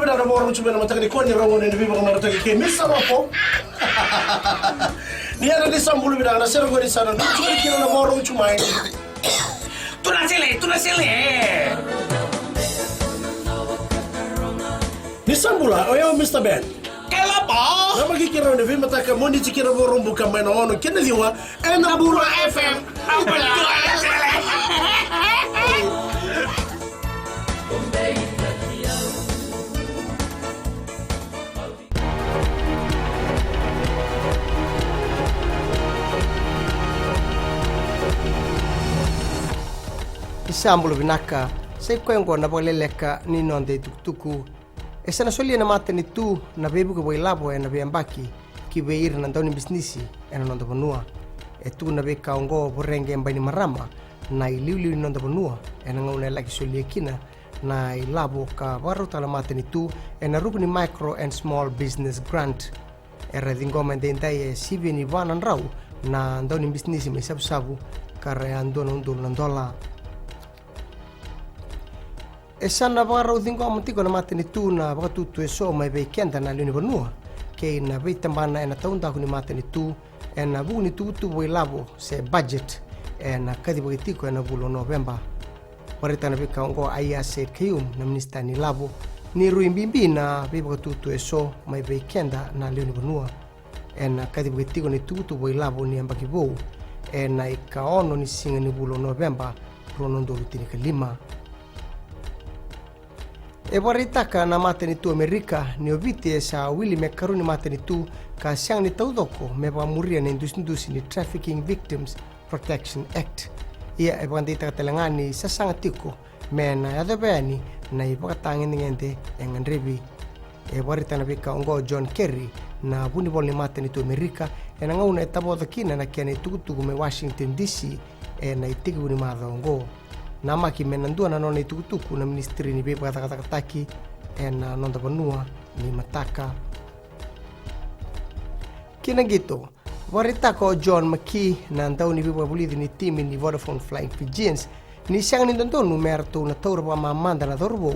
na ramoro chumena matakani kwa ni rango ni biba kama rataki ke misa wapo. Ni ana ni sambulu bida na sero gori sana. Chumena kina na moro chumai. Tunasele. Ni sambula oyo Mr. Ben. Kelapa. Nama kikira ni biba mataka mondi chikira borombu kama na ono kina diwa ena bulu FM. Ampala. Isambulu vinaka sai kwengo na boleleka ni nonde tukutuku esana solia na mate ni tu na bebu ko boilabo na beambaki ki beir na ndoni business ena nondo bonua e tu na be kaongo borenge mbani marama na iliuli nondo bonua ena ngone laki solia kina na ilabo ka barota na mate ni tu ena rubni micro and small business grant era dingoma ndai sivi ni vanan rau na ndoni business me sabu kare andono ndolo ndola esana vara udingo amtiko na mateni tu na bakatutu eso mai be kenda na luni bonua ke na vitambana na taunda kuni mateni tu na buni tu boilabo se budget na kadi bogitiko na bulo November warita na bika ngo aya se kiyum na minister ni labo ni ruimbimbi na be bakatutu eso mai be kenda na luni bonua na kadi bogitiko ni tu boilabo ni ambakibo na ikaono ni singa ni bulo November ronondo rutini kalima e waritaka na mateni tu Amerika ni oviti sa Willie McCaroni mateni tu ka siang ni taudoko me ba muria ni indusi ni Trafficking Victims Protection Act ia e bandita telangani sa sangatiko me na adabani na ipakatangin ngente engandrebi e warita na bika ongo John Kerry na buni bol ni mateni tu Amerika e na ngauna etaboda kina na kiani tukutuku me Washington DC e na itiku ni madha ongo nama ki menandua na nona tukutuku na ministri ni beba kata-kata-kataki na nonda banua ni mataka kina gitu warita ko John McKee na ndau ni beba bulidi ni timi ni Vodafone Flying Fijians ni siang ni ndondo numerto na taura pa mamanda na dorbo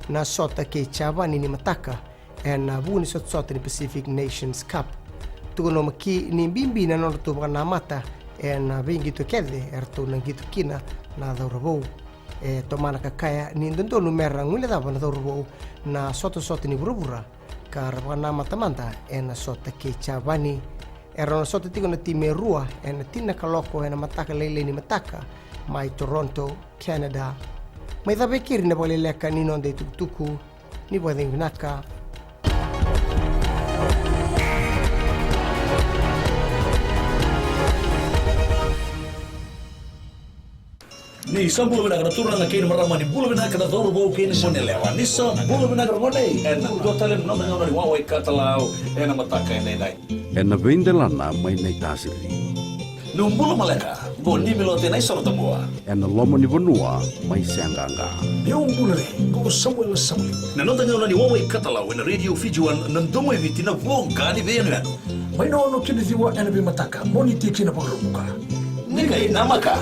na sota ke chavani ni mataka na buni sot ni Pacific Nations Cup tukono McKee ni bimbi na nonda tu na mata na vingi to kede erto na gitu kina na dorbo tomana kakaya ni ndondo numera ngule dava na dorbo na soto ni burubura karwana matamanda na sota ke chavani era soto tigo na time rua na tina kaloko na mataka lele ni mataka mai Toronto Canada mai da bekiri na boleleka ni nonde tukutuku ni bodingnaka Ni sambulu bina kana turna na kini marama ni bulu bina kana doro bau kini monelewa. Ni sambulu bina kana monei. En do talem no na ni wawe katalau ena mataka ene dai. En vendelana mai nei tasiri. Numbulu maleka. Go ni milote nai soro taboa. En lomo ni bonua mai sanganga. Yo bulu go Samuel. Na nota ngona ni wawe katalau ena radio Fijuan nandomo vitina vonga ni bene. Mai no kini diwa ena be mataka moni tiki na pagruka. Nika ina maka.